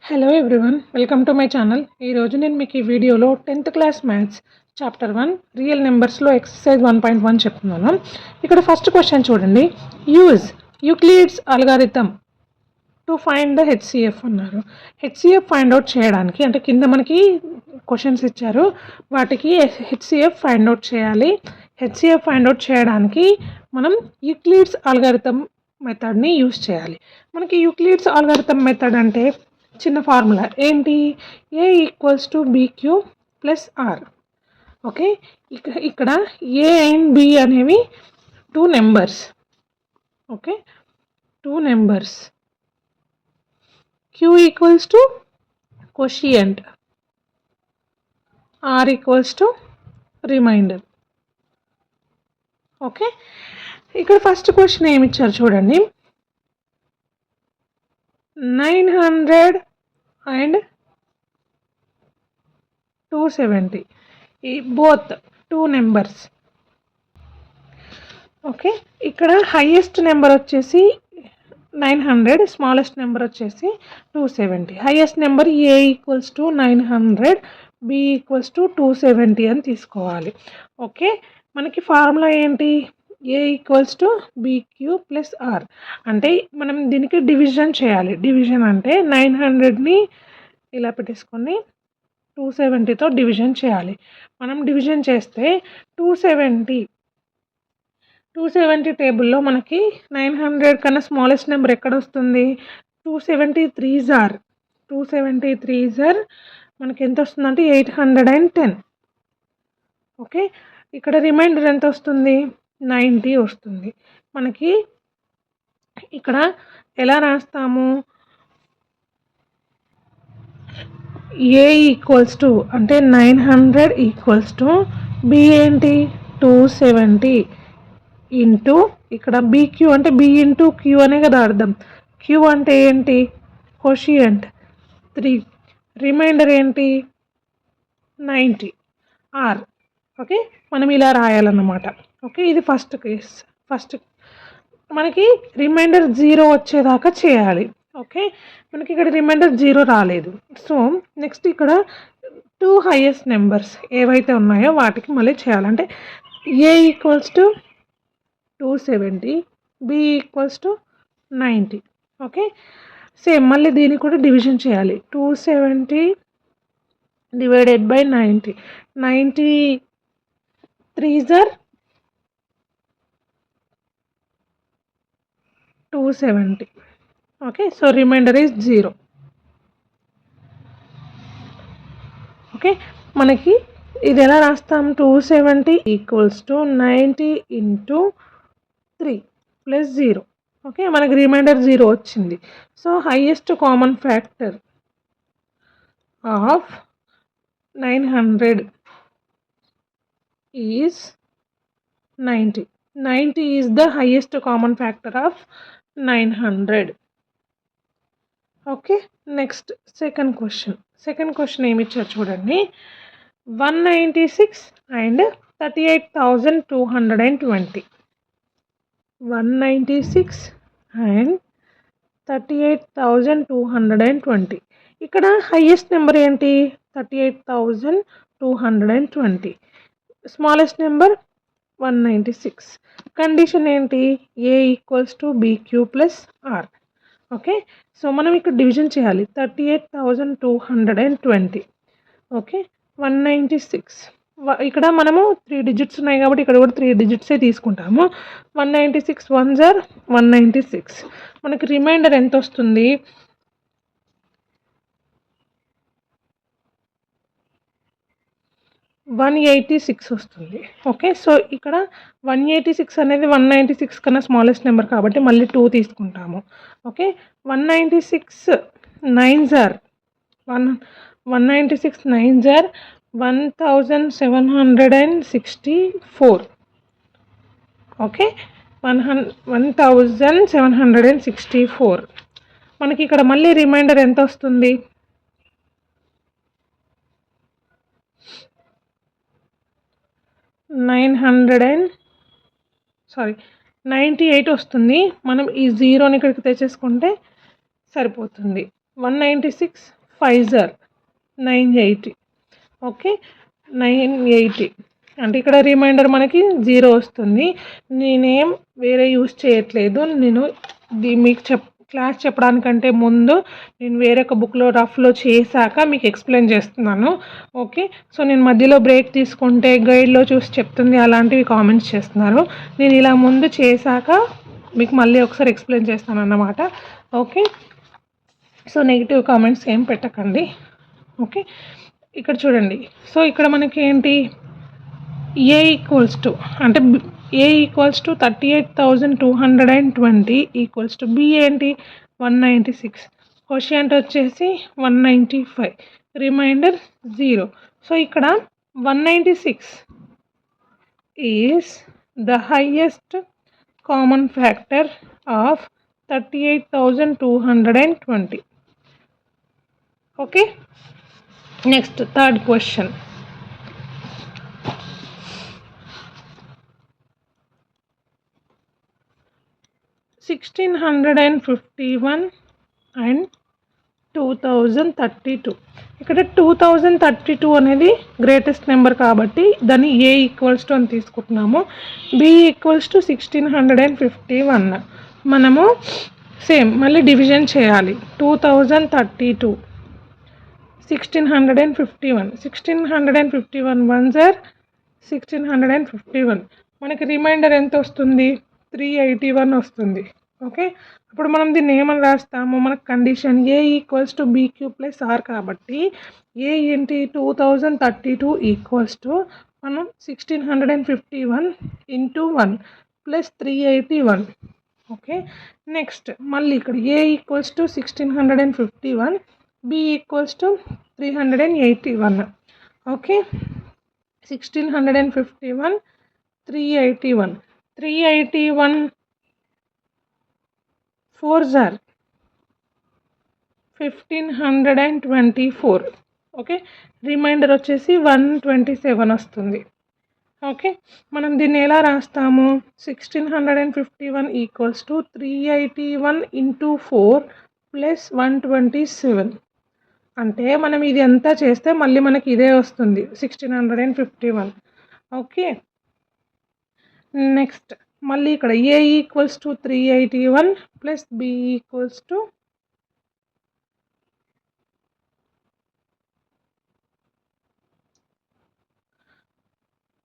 Hello everyone, welcome to my channel. ఈరోజు నేను మీకు ఈ వీడియోలో 10th class maths chapter 1 real నెంబర్స్లో ఎక్సర్సైజ్ 1.1 చెప్తున్నాను. ఇక్కడ ఫస్ట్ క్వశ్చన్ చూడండి. Use Euclid's algorithm to find the HCF అన్నారు. హెచ్సిఎఫ్ ఫైండ్ అవుట్ చేయడానికి, అంటే కింద మనకి క్వశ్చన్స్ ఇచ్చారు, వాటికి హెచ్సిఎఫ్ ఫైండ్ అవుట్ చేయాలి. హెచ్సిఎఫ్ ఫైండ్ అవుట్ చేయడానికి మనం యూక్లిడ్స్ అల్గారిథం మెథడ్ని యూజ్ చేయాలి. మనకి యూక్లిడ్స్ అల్గారిథం మెథడ్ అంటే చిన్న ఫార్ములా ఏంటి? A equals to BQ plus R. Okay, ఇక్కడ ఏ అండ్ బి అనేవి two numbers. Okay, two numbers. Q equals to quotient, R equals to remainder. Okay, ఇక్కడ first question ఏమి ఇచ్చారు చూడండి. 900 అండ్ 270 ఈ బోత్ టూ నెంబర్స్. ఓకే, ఇక్కడ highest number వచ్చేసి 900, smallest number వచ్చేసి 270. Highest number A equals to 900, B equals to 270 అని తీసుకోవాలి. ఓకే, మనకి ఫార్ములా ఏంటి? A equals to BQ plus R. అంటే మనం దీనికి డివిజన్ చేయాలి. డివిజన్ అంటే 900ని ఇలా పెట్టేసుకొని 270తో డివిజన్ చేయాలి. మనం డివిజన్ చేస్తే 270 టేబుల్లో మనకి 900 కన్నా స్మాలెస్ట్ నెంబర్ ఎక్కడ వస్తుంది? 273 మనకి ఎంత వస్తుందంటే 810. ఓకే, ఇక్కడ రిమైండర్ ఎంత వస్తుంది? 90 వస్తుంది. మనకి ఇక్కడ ఎలా రాస్తాము? ఏ ఈక్వల్స్ టు అంటే 900 ఈక్వల్స్ టు బి ఏంటి? 270 ఇంటూ ఇక్కడ బీక్యూ అంటే బి ఇంటూ క్యూ అనే కదా అర్థం. క్యూ అంటే ఏంటి? కోషియంట్ 3, రిమైండర్ ఏంటి? 90, ఆర్. ఓకే, మనం ఇలా రాయాలన్నమాట. ఓకే, ఇది ఫస్ట్ కేస్. ఫస్ట్ మనకి రిమైండర్ 0 వచ్చేదాకా చేయాలి. ఓకే, మనకి ఇక్కడ రిమైండర్ 0 రాలేదు. సో నెక్స్ట్ ఇక్కడ టూ హైయెస్ట్ నెంబర్స్ ఏవైతే ఉన్నాయో వాటికి మళ్ళీ చేయాలంటే A equals to 270, B equals to 90. Okay, same మళ్ళీ దీనికి కూడా డివిజన్ చేయాలి. 270 divided by 90. 93 270. Okay, so remainder is 0. Okay, మనకి ఇది ఎలా రాస్తాం? 270 equals to 90 into 3 plus 0. Okay, మనకి రిమైండర్ 0 వచ్చింది. So highest common factor of 900 is 90. 90 is the highest common factor of 900. Okay, next second question ఏమి ఇచ్చారు చూడండి. 196 అండ్ 38,220. 196 అండ్ 38,220. ఇక్కడ హైయెస్ట్ నెంబర్ ఏంటి? 38,220. Smallest number 196. కండిషన్ ఏంటి? A equals to BQ plus R. Okay, so మనం ఇక్కడ division చేయాలి. 38,220. Okay, 196. ఇక్కడ మనము 3 డిజిట్స్ ఉన్నాయి కాబట్టి ఇక్కడ కూడా 3 డిజిట్సే తీసుకుంటాము. 196 1s are 196. మనకి రిమైండర్ ఎంత వస్తుంది? 186 వస్తుంది. ఓకే, సో ఇక్కడ 186 అనేది 196 కన్నా స్మాలెస్ట్ నెంబర్ కాబట్టి మళ్ళీ 2 తీసుకుంటాము. Okay, 196 9s are 1764. ఓకే, 1764. మనకి ఇక్కడ మళ్ళీ రిమైండర్ ఎంత వస్తుంది? 98 వస్తుంది. మనం ఈ 0ని ఇక్కడికి తెచ్చేసుకుంటే సరిపోతుంది. 196 5 జార్ 980. ఓకే, 980 అంటే ఇక్కడ రిమైండర్ మనకి 0 వస్తుంది. నేనేం వేరే యూస్ చేయట్లేదు. నేను మీకు క్లాస్ చెప్పడానికంటే ముందు నేను వేరొక బుక్లో రఫ్లో చేశాక మీకు ఎక్స్ప్లెయిన్ చేస్తున్నాను. ఓకే, సో నేను మధ్యలో బ్రేక్ తీసుకుంటే గైడ్లో చూసి చెప్తుంది అలాంటివి కామెంట్స్ చేస్తున్నారు. నేను ఇలా ముందు చేశాక మీకు మళ్ళీ ఒకసారి ఎక్స్ప్లెయిన్ చేస్తాను అన్నమాట. ఓకే, సో నెగిటివ్ కామెంట్స్ ఏం పెట్టకండి. ఓకే, ఇక్కడ చూడండి. సో ఇక్కడ మనకి ఏంటి, ఏ ఈక్వల్స్ టు అంటే A equals to 38,220 equals to B ఏంటి 196, క్వశ్చన్ వచ్చేసి 195, రిమైండర్ 0. సో ఇక్కడ 196 is the highest common factor of 38,220. Okay, next third question. $1,651 and 2,032. ఇక్కడ 2,032 అనేది గ్రేటెస్ట్ నెంబర్ కాబట్టి దాన్ని ఏ ఈక్వల్స్ టు అని తీసుకుంటున్నాము. B equals to 1,651. మనము సేమ్ మళ్ళీ డివిజన్ చేయాలి. 2,032 1,651 1,651 1 జార్ 1,651. మనకి రిమైండర్ ఎంత వస్తుంది, 381 వస్తుంది. ఓకే, ఇప్పుడు మనం దీన్ని ఏమని రాస్తాము, మనకు condition A equals to BQ plus R కాబట్టి ఏ ఏంటి 2,032 ఈక్వల్స్ టు మనం 1,651 ఇంటూ 1 ప్లస్ 381. ఓకే, నెక్స్ట్ మళ్ళీ ఇక్కడ A equals to 1,651, B equals to 381. Okay, 1,651 381 381 4 జార్ 1,524. ఓకే, రిమైండర్ వచ్చేసి 127 వస్తుంది. ఓకే, మనం దీన్ని ఎలా రాస్తాము, 1,651 ఈక్వల్స్ టు 381 ఇంటూ 4 ప్లస్ 127. అంటే మనం ఇది అంతా చేస్తే మళ్ళీ మనకి ఇదే వస్తుంది 1,651. ఓకే, నెక్స్ట్ మళ్ళీ ఇక్కడ A equals to 381 plus B equals to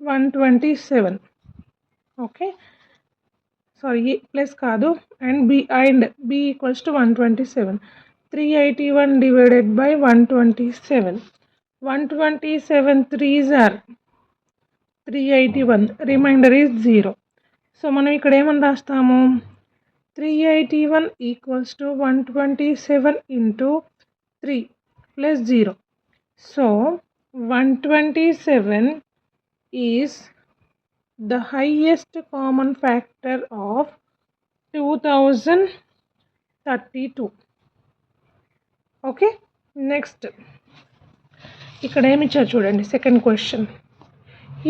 127. Okay, sorry plus కాదు, and B equals to 127. 381 divided by 127. 127 3 జార్ 381, రిమైండర్ ఈజ్ 0. సో మనం ఇక్కడ ఏమని రాస్తాము, 381 equals to 127 into 3 plus 0. So 127 is the highest common factor of 2,032. Okay, next ఇక్కడ ఏమి ఇచ్చారు చూడండి. Second question,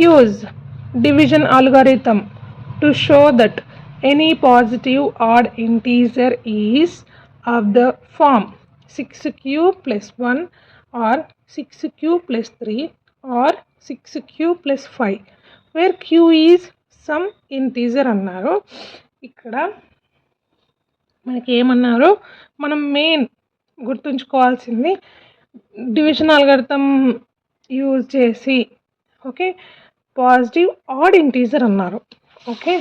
use division algorithm to show that any positive odd integer is of the form 6q plus 1 or 6q plus 3 or 6q plus 5 where q is some integer అన్నారు. ఇక్కడ మనకి ఏమన్నారు, మనం main గుర్తుంచుకోవాల్సింది డివిజన్ algorithm యూజ్ చేసి okay positive odd integer అన్నారు. Okay,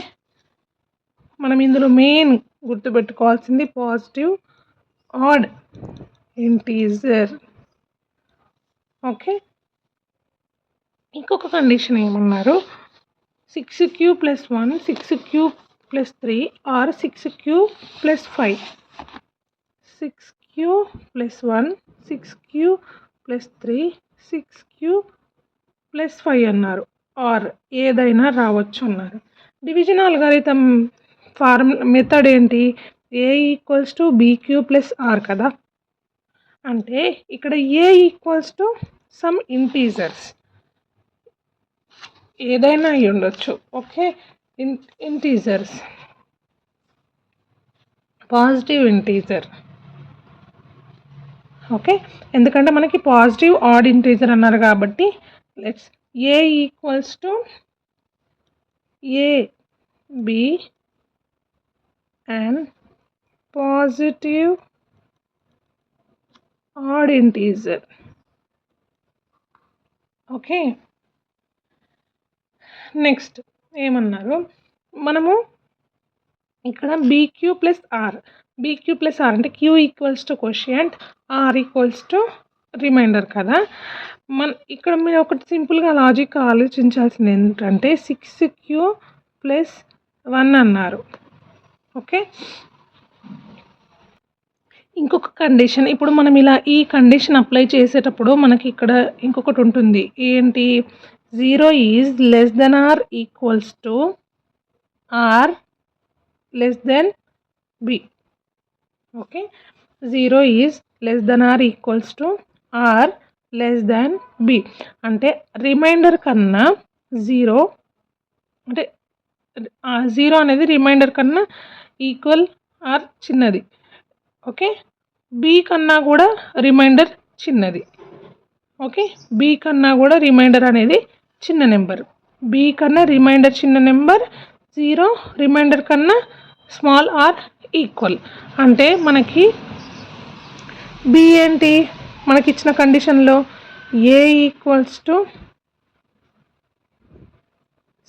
మనం ఇందులో మెయిన్ గుర్తుపెట్టుకోవాల్సింది పాజిటివ్ ఆడ్ ఇంటీజర్. ఓకే, ఇంకొక కండిషన్ ఏమన్నారు, 6q plus 1 6q plus 3 or 6q plus 5. 6q plus 1 6q plus 3 6q plus 5 అన్నారు, ఆర్ ఏదైనా రావచ్చు అన్నారు. డివిజన్ అల్గారిథం మెథడ్ ఏంటి, A equals to BQ plus R కదా. అంటే ఇక్కడ A equals to some integers, ఏదైనా అయి ఉండొచ్చు. Okay, integers, positive integer okay, ఎందుకంటే మనకి పాజిటివ్ ఆడ్ ఇంటీజర్ అన్నారు కాబట్టి let's A equals to A B and positive odd integer. Okay, next ఏమన్నారు, మనము ఇక్కడ BQ plus R, BQ plus R అంటే Q equals to quotient, R equals to remainder కదా. ఇక్కడ మీరు ఒకటి సింపుల్గా లాజిక్ ఆలోచించాల్సింది ఏంటంటే 6Q ప్లస్ 1 అన్నారు. ఓకే, ఇంకొక కండిషన్, ఇప్పుడు మనం ఇలా ఈ కండిషన్ అప్లై చేసేటప్పుడు మనకి ఇక్కడ ఇంకొకటి ఉంటుంది ఏంటి, 0 is less than R equals to R less than B. Okay, 0 is less than R equals to R less than B అంటే రిమైండర్ కన్నా 0 అంటే 0 అనేది రిమైండర్ కన్నా ఈక్వల్ ఆర్ చిన్నది. ఓకే, బి కన్నా కూడా రిమైండర్ చిన్నది. ఓకే, బి కన్నా కూడా రిమైండర్ అనేది చిన్న నెంబర్, బి కన్నా రిమైండర్ చిన్న నెంబర్, 0 రిమైండర్ కన్నా స్మాల్ ఆర్ ఈక్వల్. అంటే మనకి బి ఏంటి, మనకి ఇచ్చిన కండిషన్లో ఏ equals to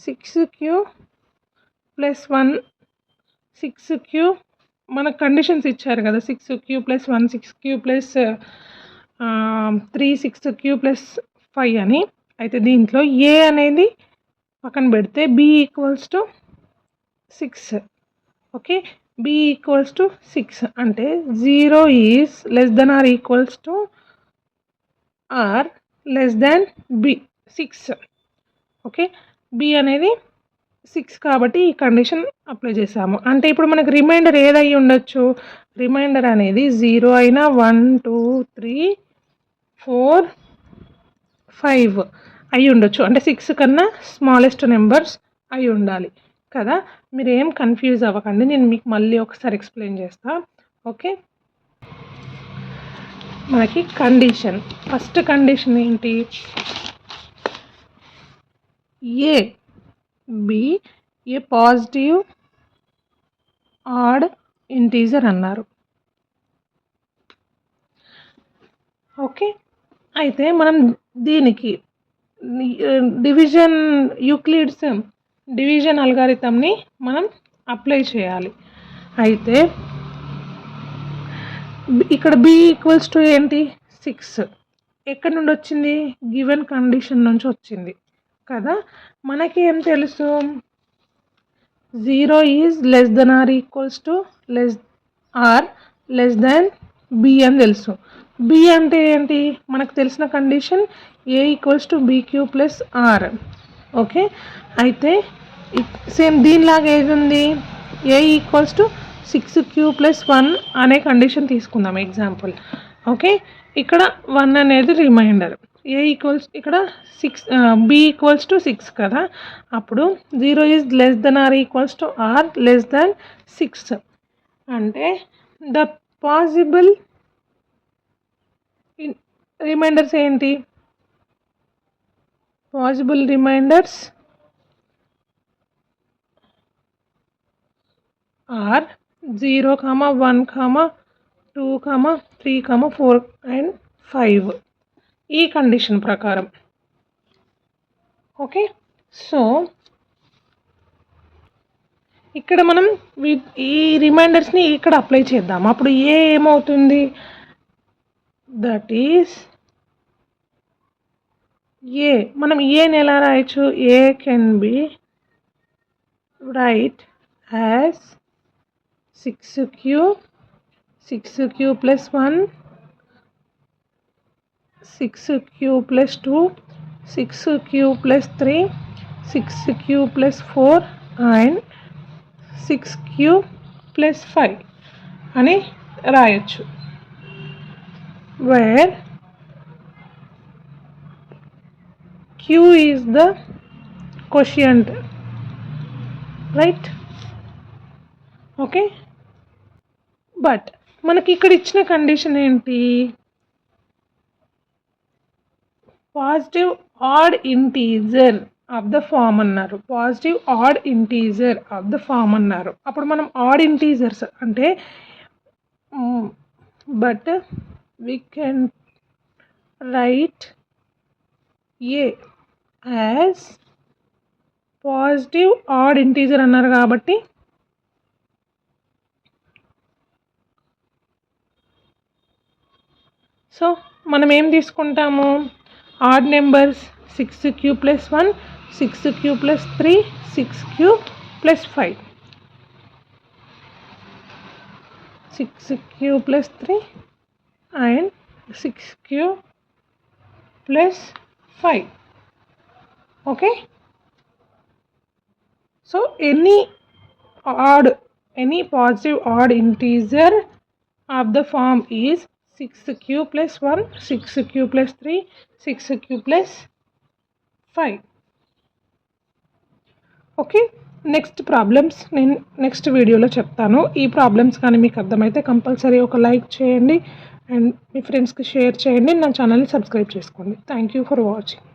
6Q plus 1, 6Q మనకు కండిషన్స్ ఇచ్చారు కదా, 6Q plus 1, 6Q plus 3, 6Q plus 5 అని. అయితే దీంట్లో ఏ అనేది పక్కన పెడితే B equals to 6. Okay, B equals to 6 అంటే 0 is less than R equals to R less than B 6. Okay, B అనేది 6 కాబట్టి ఈ కండిషన్ అప్లై చేసాము. అంటే ఇప్పుడు మనకు రిమైండర్ ఏదై ఉండొచ్చు, రిమైండర్ అనేది 0 అయినా 1, 2, 3, 4, 5 అయి ఉండొచ్చు. అంటే 6 కన్నా స్మాలెస్ట్ నెంబర్స్ అయి ఉండాలి కదా. మీరు ఏం కన్ఫ్యూజ్ అవ్వకండి, నేను మీకు మళ్ళీ ఒకసారి ఎక్స్ప్లెయిన్ చేస్తా. ఓకే, మనకి కండిషన్, ఫస్ట్ కండిషన్ ఏంటి, A B A positive odd integer అన్నారు. ఓకే, అయితే మనం దీనికి డివిజన్ యూక్లిడ్స్ డివిజన్ అల్గారిథంని మనం అప్లై చేయాలి. అయితే ఇక్కడ బి ఈక్వల్స్ టు ఏంటి 6, ఎక్కడి నుండి వచ్చింది, గివెన్ కండిషన్ నుంచి వచ్చింది కదా. మనకి ఏం తెలుసు, 0 is less than R equals to R less than B అని తెలుసు. బి అంటే ఏంటి, మనకు తెలిసిన condition A equals to BQ plus R. Okay, అయితే సేమ్ దీనిలాగా ఏది ఉంది, ఏ ఈక్వల్స్ టు 6Q ప్లస్ 1 అనే కండిషన్ తీసుకుందాం ఎగ్జాంపుల్. ఓకే, ఇక్కడ 1 అనేది రిమైండర్, ఏ ఈక్వల్స్ ఇక్కడ 6, బి ఈక్వల్స్ టు 6 కదా. అప్పుడు 0 is less than R equals to R less than 6 అంటే ద పాసిబుల్ రిమైండర్స్ ఏంటి, పాసిబుల్ రిమైండర్స్ ఆర్ 0, 1, 2, 3, 4 అండ్ 5 ఈ కండిషన్ ప్రకారం. ఓకే, సో ఇక్కడ మనం ఈ రిమైండర్స్ని ఇక్కడ అప్లై చేద్దాం. అప్పుడు ఏ ఏమవుతుంది, దట్ ఈస్ ఏ, మనం ఏని ఎలా రాయొచ్చు, A can be write as 6Q plus 1, 6Q plus 2, 6Q plus 3, 6Q plus 4 and 6Q plus 5 అని రాయొచ్చు. Where Q is the quotient, right. Okay, but మనకి ఇక్కడ ఇచ్చిన కండిషన్ ఏంటి, positive odd integer of the form అన్నారు. Positive odd integer of the form అన్నారు. అప్పుడు మనం ఆడ్ ఇంటీజర్స్ అంటే but we can write A as positive odd integer అన్నారు కాబట్టి సో మనం ఏం తీసుకుంటాము, odd numbers 6 + 1, 6 + 3, 6 + 5, 6 + 3 and 6 + 5. Okay, so any positive odd integer of the form is 6 + 1, 6 + 3, 6 + 5. Okay, next problems నేను నెక్స్ట్ వీడియోలో చెప్తాను. ఈ ప్రాబ్లమ్స్ కానీ మీకు అర్థమైతే కంపల్సరీ ఒక లైక్ చేయండి అండ్ మీ ఫ్రెండ్స్కి షేర్ చేయండి. నా ఛానల్ని సబ్స్క్రైబ్ చేసుకోండి. Thank you for watching.